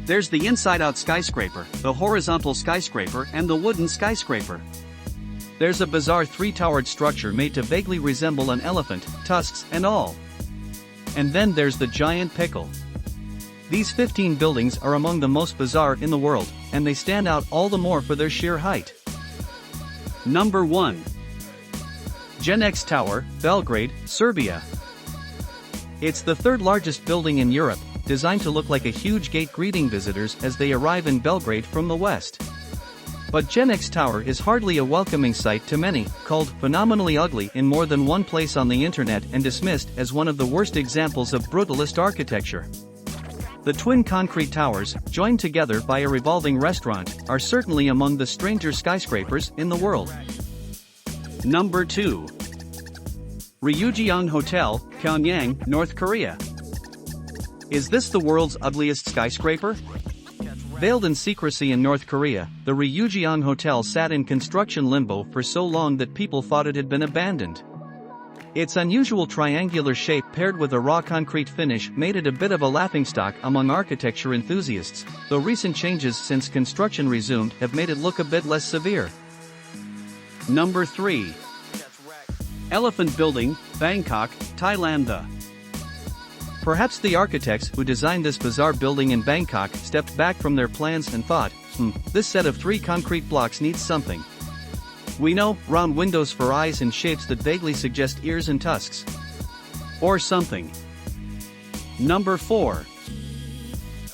There's the inside-out skyscraper, the horizontal skyscraper, and the wooden skyscraper. There's a bizarre three-towered structure made to vaguely resemble an elephant, tusks and all. And then there's the giant pickle. These 15 buildings are among the most bizarre in the world, and they stand out all the more for their sheer height. Number 1. Genex Tower, Belgrade, Serbia. It's the third largest building in Europe, designed to look like a huge gate greeting visitors as they arrive in Belgrade from the west. But Genex Tower is hardly a welcoming sight to many, called phenomenally ugly in more than one place on the internet and dismissed as one of the worst examples of brutalist architecture. The twin concrete towers, joined together by a revolving restaurant, are certainly among the stranger skyscrapers in the world. Number 2. Ryugyong Hotel, Pyongyang, North Korea. Is this the world's ugliest skyscraper? Veiled in secrecy in North Korea, the Ryugyong Hotel sat in construction limbo for so long that people thought it had been abandoned. Its unusual triangular shape paired with a raw concrete finish made it a bit of a laughingstock among architecture enthusiasts, though recent changes since construction resumed have made it look a bit less severe. Number 3. Elephant Building, Bangkok, Thailand. Perhaps the architects who designed this bizarre building in Bangkok stepped back from their plans and thought, this set of 3 concrete blocks needs something. We know, round windows for eyes and shapes that vaguely suggest ears and tusks. Or something. Number 4.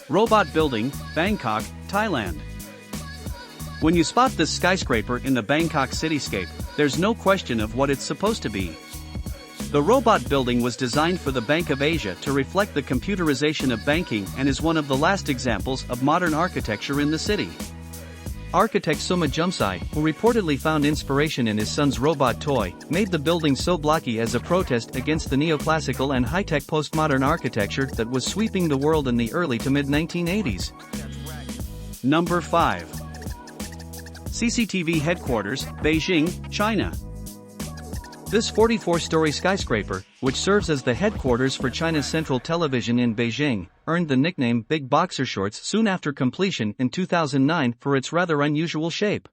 Robot Building, Bangkok, Thailand. When you spot this skyscraper in the Bangkok cityscape, there's no question of what it's supposed to be. The robot building was designed for the Bank of Asia to reflect the computerization of banking and is one of the last examples of modern architecture in the city. Architect Suma Jumsai, who reportedly found inspiration in his son's robot toy, made the building so blocky as a protest against the neoclassical and high-tech postmodern architecture that was sweeping the world in the early to mid-1980s. Number 5. CCTV Headquarters, Beijing, China. This 44-story skyscraper, which serves as the headquarters for China's Central Television in Beijing, earned the nickname Big Boxer Shorts soon after completion in 2009 for its rather unusual shape.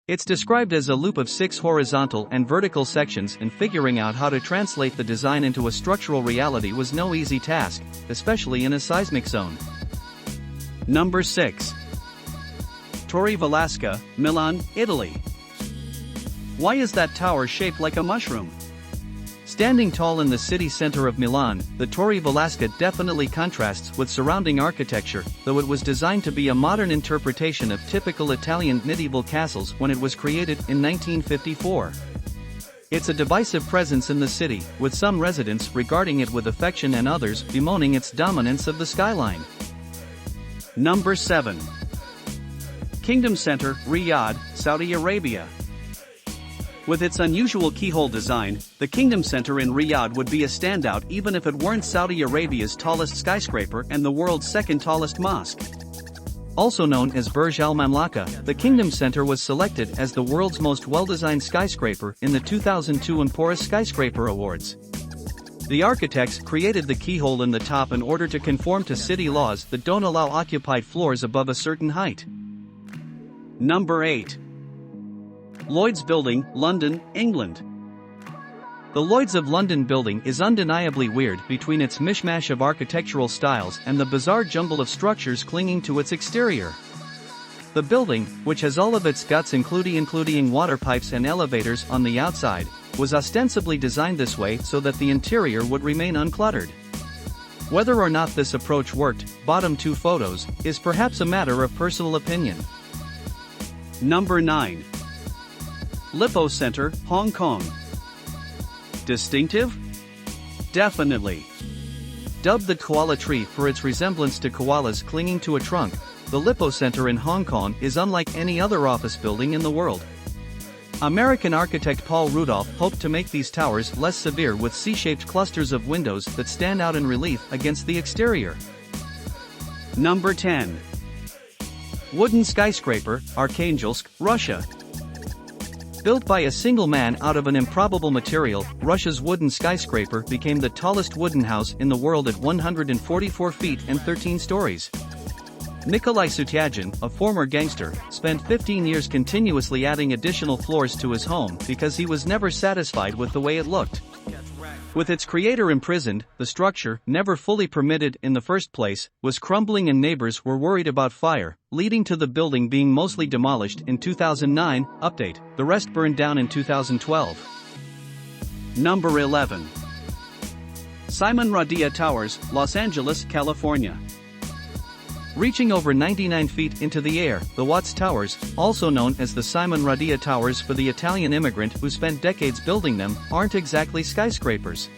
It's described as a loop of 6 horizontal and vertical sections, and figuring out how to translate the design into a structural reality was no easy task, especially in a seismic zone. Number 6. Torre Velasca, Milan, Italy. Why is that tower shaped like a mushroom? Standing tall in the city center of Milan, the Torre Velasca definitely contrasts with surrounding architecture, though it was designed to be a modern interpretation of typical Italian medieval castles when it was created in 1954. It's a divisive presence in the city, with some residents regarding it with affection and others bemoaning its dominance of the skyline. Number 7. Kingdom Center, Riyadh, Saudi Arabia. With its unusual keyhole design, the Kingdom Center in Riyadh would be a standout even if it weren't Saudi Arabia's tallest skyscraper and the world's second tallest mosque. Also known as Burj Al Mamlaka, the Kingdom Center was selected as the world's most well-designed skyscraper in the 2002 Emporis Skyscraper Awards. The architects created the keyhole in the top in order to conform to city laws that don't allow occupied floors above a certain height. Number 8. Lloyd's Building, London, England. The Lloyd's of London building is undeniably weird between its mishmash of architectural styles and the bizarre jumble of structures clinging to its exterior. The building, which has all of its guts including water pipes and elevators on the outside, was ostensibly designed this way so that the interior would remain uncluttered. Whether or not this approach worked, bottom 2 photos, is perhaps a matter of personal opinion. Number 9. Lippo Center, Hong Kong. Distinctive? Definitely. Dubbed the koala tree for its resemblance to koalas clinging to a trunk, the Lippo Center in Hong Kong is unlike any other office building in the world. American architect Paul Rudolph hoped to make these towers less severe with C-shaped clusters of windows that stand out in relief against the exterior. Number 10. Wooden Skyscraper, Arkhangelsk, Russia. Built by a single man out of an improbable material, Russia's wooden skyscraper became the tallest wooden house in the world at 144 feet and 13 stories. Nikolai Sutyagin, a former gangster, spent 15 years continuously adding additional floors to his home because he was never satisfied with the way it looked. With its creator imprisoned, the structure, never fully permitted in the first place, was crumbling and neighbors were worried about fire, leading to the building being mostly demolished in 2009. Update: the rest burned down in 2012. Number 11. Simon Radia Towers, Los Angeles, California. Reaching over 99 feet into the air, the Watts Towers, also known as the Simon Radia Towers for the Italian immigrant who spent decades building them, aren't exactly skyscrapers.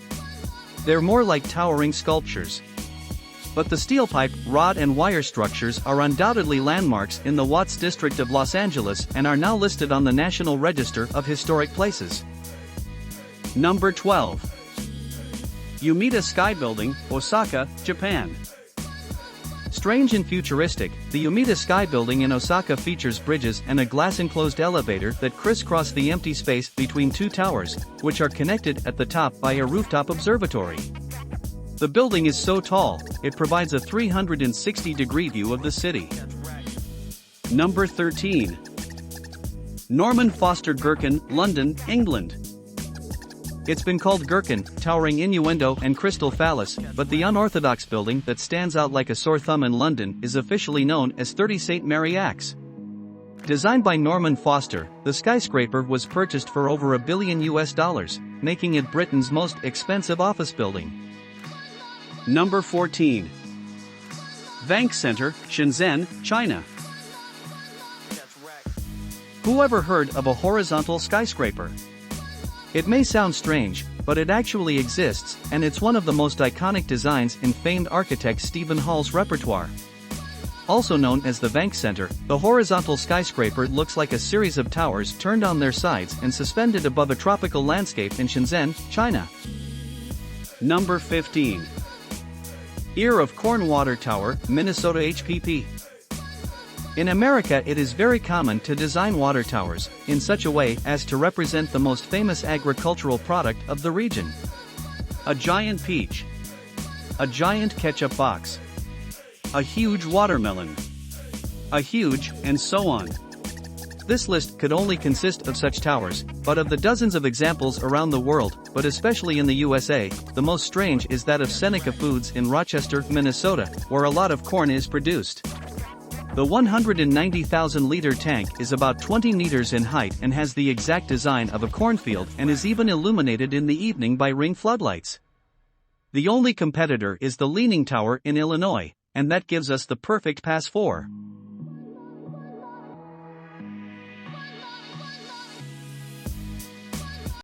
They're more like towering sculptures. But the steel pipe, rod and wire structures are undoubtedly landmarks in the Watts district of Los Angeles and are now listed on the National Register of Historic Places. Number 12. Umeda Sky Building, Osaka, Japan. Strange and futuristic, the Umeda Sky Building in Osaka features bridges and a glass-enclosed elevator that crisscross the empty space between two towers, which are connected at the top by a rooftop observatory. The building is so tall, it provides a 360-degree view of the city. Number 13. Norman Foster Gherkin, London, England. It's been called Gherkin, towering innuendo and crystal phallus, but the unorthodox building that stands out like a sore thumb in London is officially known as 30 St. Mary Axe. Designed by Norman Foster, the skyscraper was purchased for over $1 billion, making it Britain's most expensive office building. Number 14. Vanke Center, Shenzhen, China. Who ever heard of a horizontal skyscraper? It may sound strange, but it actually exists, and it's one of the most iconic designs in famed architect Stephen Hall's repertoire. Also known as the Vanke Center, the horizontal skyscraper looks like a series of towers turned on their sides and suspended above a tropical landscape in Shenzhen, China. Number 15. Ear of Corn Water Tower, Minnesota HPP. In America, it is very common to design water towers in such a way as to represent the most famous agricultural product of the region. A giant peach. A giant ketchup box. A huge watermelon. A huge, and so on. This list could only consist of such towers, but of the dozens of examples around the world, but especially in the USA, the most strange is that of Seneca Foods in Rochester, Minnesota, where a lot of corn is produced. The 190,000-liter tank is about 20 meters in height and has the exact design of a cornfield and is even illuminated in the evening by ring floodlights. The only competitor is the Leaning Tower in Illinois, and that gives us the perfect pass for